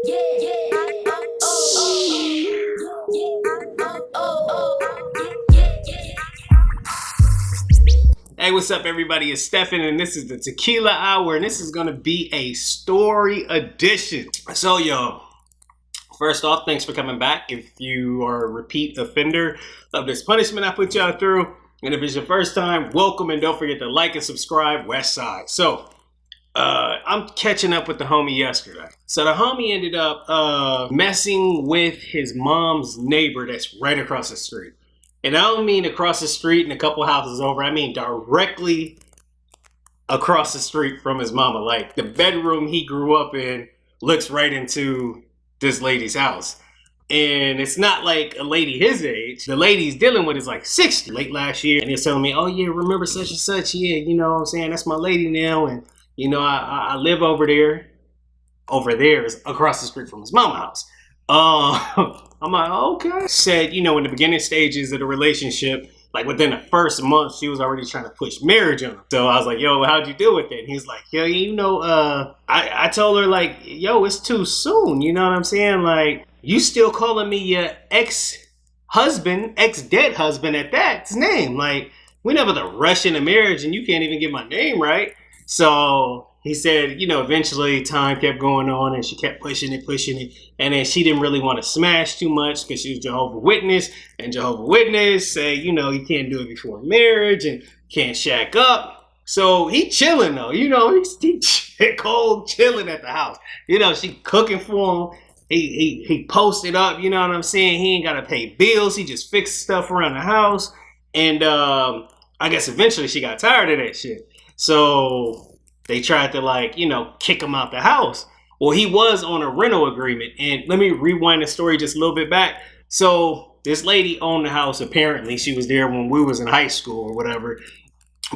Hey, what's up, everybody? It's Stefan, and this is the Tequila Hour, and this is going to be a story edition. So, yo, first off, thanks for coming back. If you are a repeat offender of this punishment I put y'all through, and if it's your first time, welcome, and don't forget to like and subscribe, West Side. So, I'm catching up with the homie yesterday. So the homie ended up messing with his mom's neighbor that's right across the street. And I don't mean across the street and a couple houses over. I mean directly across the street from his mama. Like the bedroom he grew up in looks right into this lady's house. And it's not like a lady his age. The lady he's dealing with is like 60, late last year. And he's telling me, oh yeah, remember such and such? Yeah, you know what I'm saying? That's my lady now. And you know, I live over there. Over there is across the street from his mama's house. I'm like, okay. Said, you know, in the beginning stages of the relationship, like within the first month, she was already trying to push marriage on him. So I was like, yo, how'd you deal with it? And he's like, yo, you know, I told her like, yo, it's too soon. You know what I'm saying? Like, you still calling me your ex-husband, ex-dead husband at that's name. Like, we never the rush into marriage and you can't even get my name right. So he said, you know, eventually time kept going on and she kept pushing it. And then she didn't really want to smash too much because she was Jehovah's Witness. And Jehovah's Witness say, you know, you can't do it before marriage and can't shack up. So he chilling though, you know, he's cold chilling at the house. You know, she cooking for him. He posted up, you know what I'm saying? He ain't got to pay bills. He just fixed stuff around the house. And I guess eventually she got tired of that shit. So they tried to like, you know, kick him out the house. Well, he was on a rental agreement. And let me rewind the story just a little bit back. So this lady owned the house. Apparently she was there when we was in high school or whatever.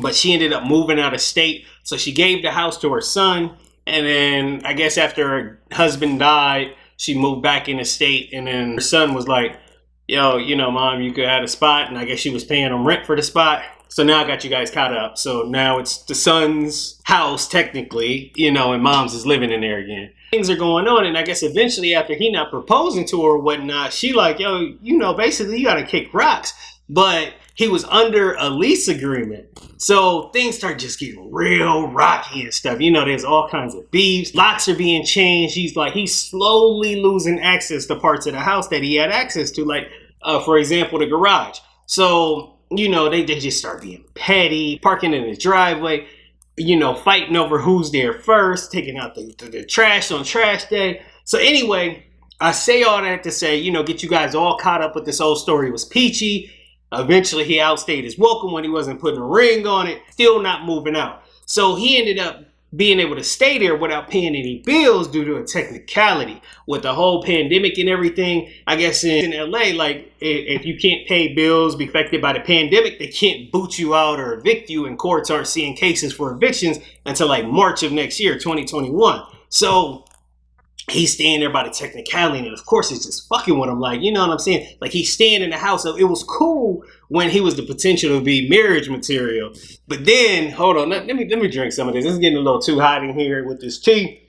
But she ended up moving out of state. So she gave the house to her son. And then I guess after her husband died, she moved back in the state. And then her son was like, yo, you know, mom, you could have a spot. And I guess she was paying him rent for the spot. So now I got you guys caught up. So now it's the son's house, technically, you know, and mom's is living in there again. Things are going on. And I guess eventually after he not proposing to her or whatnot, she like, yo, you know, basically you got to kick rocks. But he was under a lease agreement. So things start just getting real rocky and stuff. You know, there's all kinds of beefs. Locks are being changed. He's slowly losing access to parts of the house that he had access to. Like, for example, the garage. So, you know, they just start being petty, parking in the driveway, you know, fighting over who's there first, taking out the trash on trash day. So anyway, I say all that to say, you know, get you guys all caught up with this whole story. It was peachy. Eventually, he outstayed his welcome when he wasn't putting a ring on it, still not moving out. So he ended up being able to stay there without paying any bills due to a technicality. With the whole pandemic and everything, I guess in LA, like if you can't pay bills, be affected by the pandemic, they can't boot you out or evict you, and courts aren't seeing cases for evictions until like March of next year, 2021. So he's staying there by the technicality, and of course it's just fucking with him. Like, you know what I'm saying? Like, he's staying in the house. So it was cool when he was the potential to be marriage material. But then, hold on, let me drink some of this. This is getting a little too hot in here with this tea.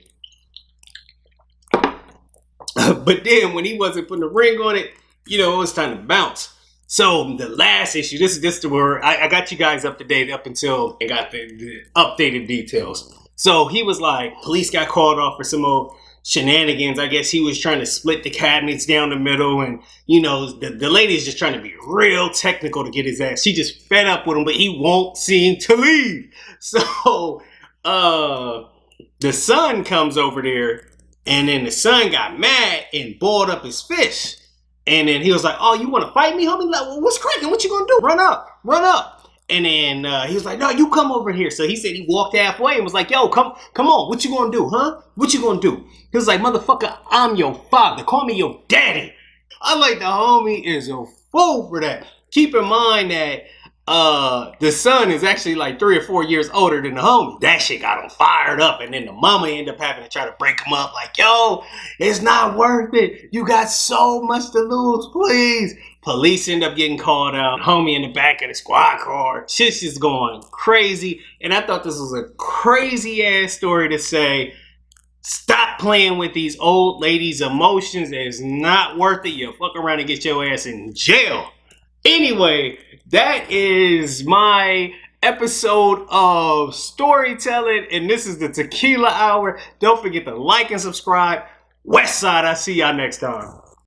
But then when he wasn't putting a ring on it, you know, it was time to bounce. So the last issue, this is where I got you guys up to date up until I got the updated details. So he was like, police got called off for some old shenanigans. I guess he was trying to split the cabinets down the middle, and you know, the lady's just trying to be real technical to get his ass. She just fed up with him, but he won't seem to leave. So the son comes over there, and then the son got mad and balled up his fist. And then he was like, oh, you want to fight me, homie? Like, well, what's cracking? What you gonna do? Run up. And then he was like, no, you come over here. So he said he walked halfway and was like, yo, come on. What you gonna do, huh? What you gonna do? He was like, motherfucker, I'm your father. Call me your daddy. I'm like, the homie is a fool for that. Keep in mind that the son is actually like 3 or 4 years older than the homie. That shit got him fired up. And then the mama ended up having to try to break him up. Like, yo, it's not worth it. You got so much to lose, please. Police end up getting called out. Homie in the back of the squad car. Shit's just going crazy. And I thought this was a crazy ass story to say. Stop playing with these old ladies' emotions. It's not worth it. You'll fuck around and get your ass in jail. Anyway, that is my episode of storytelling, and this is the Tequila Hour. Don't forget to like and subscribe. Westside, I'll see y'all next time.